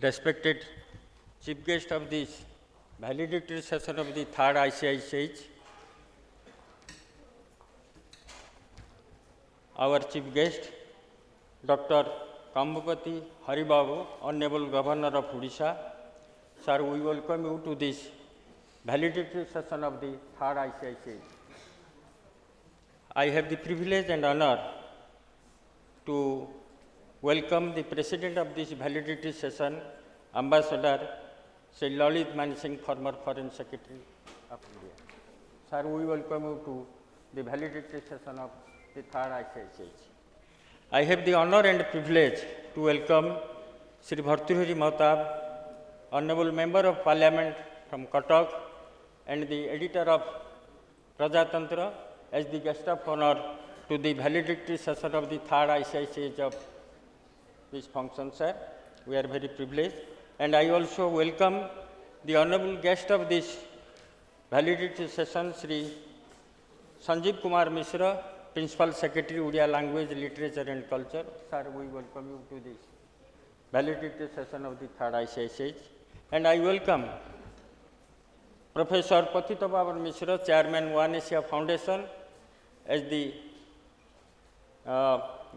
respected chief guest of this valedictory session of the third ICICH, our chief guest, Dr. Kambapati Haribabu, Honorable Governor of Odisha. Sir, we welcome you to this valedictory session of the third ICICH. I have the privilege and honor to welcome the President of this valedictory session, Ambassador Sri Lalit Mansingh, former Foreign Secretary of India. Sir, we welcome you to the valedictory session of the third ICICH. I have the honor and privilege to welcome Sri Bhartrihari Mahtab, Honorable Member of Parliament from Cuttack and the editor of Prajatantra as the guest of honor to the valedictory session of the third ICICH of this function, sir. We are very privileged. And I also welcome the honorable guest of this valedictory session, Sri Sanjeev Kumar Mishra, Principal Secretary, Odia Language, Literature and Culture. Sir, we welcome you to this valedictory session of the third ICICH. And I welcome Professor Patita Babar Mishra, Chairman, One Asia Foundation, as the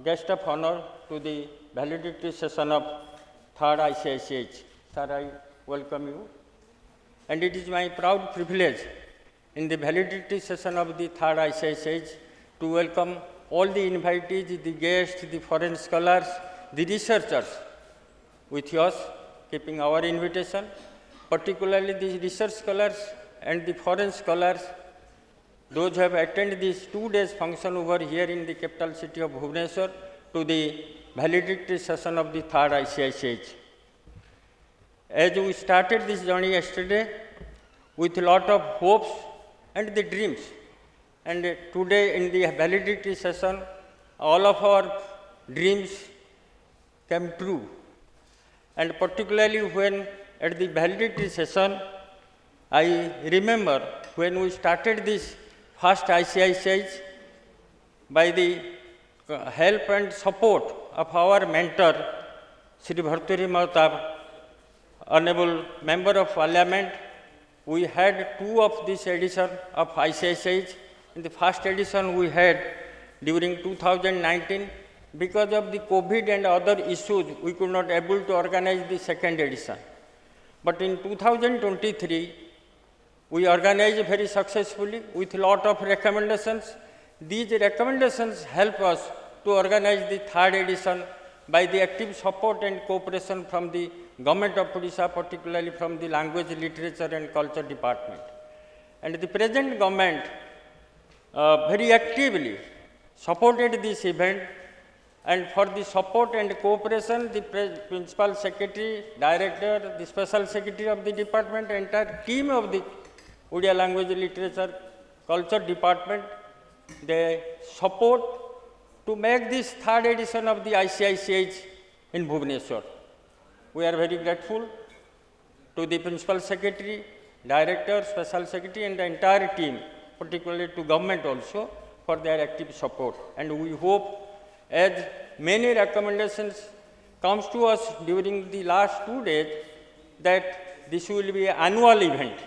guest of honor to the valedictory session of third ICICH. Sir, I welcome you. And it is my proud privilege in the valedictory session of the third ICICH to welcome all the invitees, the guests, the foreign scholars, the researchers with us, keeping our invitation, particularly the research scholars and the foreign scholars, those who have attended this 2 days function over here in the capital city of Bhubaneswar to the valedictory session of the third ICICH. As we started this journey yesterday with a lot of hopes and the dreams, and today in the valedictory session, all of our dreams came true. And particularly when at the valedictory session, I remember when we started this first ICICH by the help and support of our mentor, Sri Bhartrihari Mahtab, Honorable Member of Parliament. We had 2 of this edition of ICICH. In the first edition we had during 2019. Because of the COVID and other issues, we could not able to organize the second edition. But in 2023, we organized very successfully with a lot of recommendations. These recommendations help us to organize the third edition by the active support and cooperation from the Government of Odisha, particularly from the Language, Literature and Culture Department. And the present government very actively supported this event, and for the support and cooperation, the Principal Secretary, Director, the Special Secretary of the Department, entire team of the Odia Language, Literature, Culture Department, they support to make this third edition of the ICICH in Bhubaneswar. We are very grateful to the Principal Secretary, Director, Special Secretary and the entire team, particularly to government also, for their active support. And we hope as many recommendations comes to us during the last 2 days that this will be an annual event.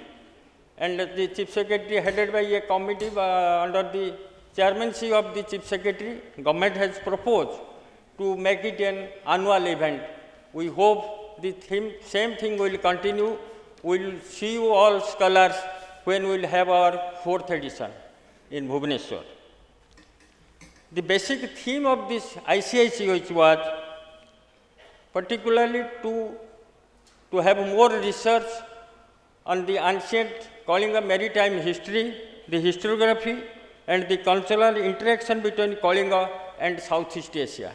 And the Chief Secretary headed by a committee under the chairmanship of the Chief Secretary, government has proposed to make it an annual event. We hope the same thing will continue. We will see you all scholars when we will have our 4th edition in Bhubaneswar. The basic theme of this ICICH was particularly to have more research on the ancient Kalinga maritime history, the historiography and the cultural interaction between Kalinga and Southeast Asia,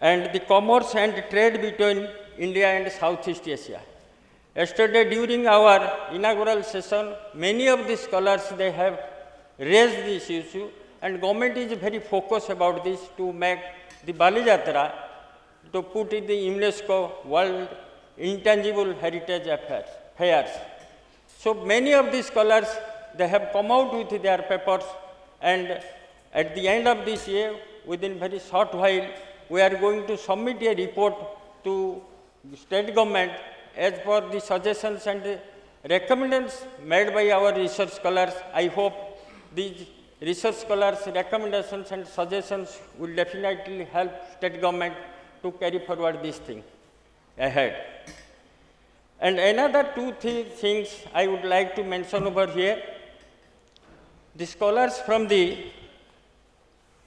and the commerce and trade between India and Southeast Asia. Yesterday during our inaugural session, many of the scholars, they have raised this issue, and government is very focused about this to make the Bali Jatra to put in the UNESCO World Intangible Heritage Affairs. So many of the scholars, they have come out with their papers, and at the end of this year, within very short while, we are going to submit a report to state government, as per the suggestions and recommendations made by our research scholars, I hope these research scholars' recommendations and suggestions will definitely help state government to carry forward this thing ahead. And another two, three things I would like to mention over here. The scholars from the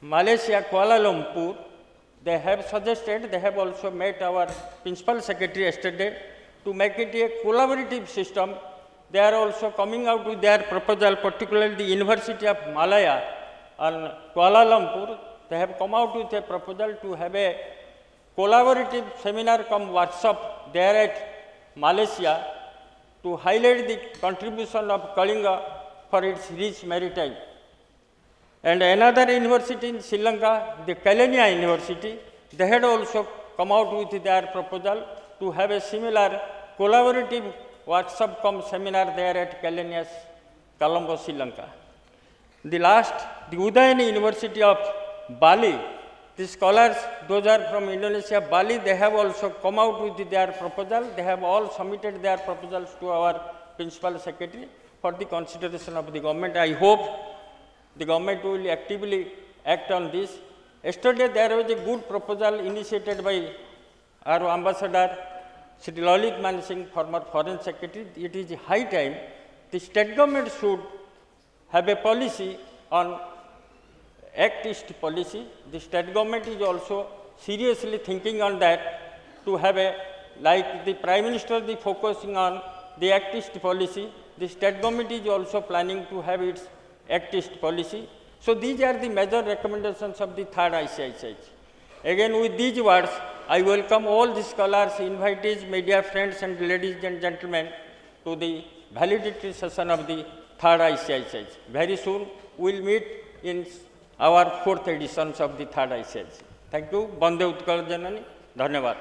Malaysia, Kuala Lumpur, they have suggested, they have also met our principal secretary yesterday to make it a collaborative system. They are also coming out with their proposal, particularly the University of Malaya and Kuala Lumpur. They have come out with a proposal to have a collaborative seminar come workshop there at Malaysia to highlight the contribution of Kalinga for its rich maritime. And another university in Sri Lanka, the Kalinga University, they had also come out with their proposal to have a similar collaborative workshop cum seminar there at Kalinga's Colombo, Sri Lanka. The last, the Udayana University of Bali, the scholars, those are from Indonesia, Bali, they have also come out with their proposal. They have all submitted their proposals to our principal secretary for the consideration of the government. I hope the government will actively act on this. Yesterday there was a good proposal initiated by our ambassador, Sri Lalit Man Singh, former foreign secretary. It is high time the state government should have a policy on Act East policy. The state government is also seriously thinking on that to have a, like the Prime Minister is focusing on the Act East policy, the state government is also planning to have its Act East policy. So these are the major recommendations of the third ICICH. Again, with these words, I welcome all the scholars, invitees, media friends and ladies and gentlemen to the valedictory session of the third ICICH. Very soon we will meet in our fourth editions of the third ICICH. Thank you. Bande Utkal Janani. Dhanyavad.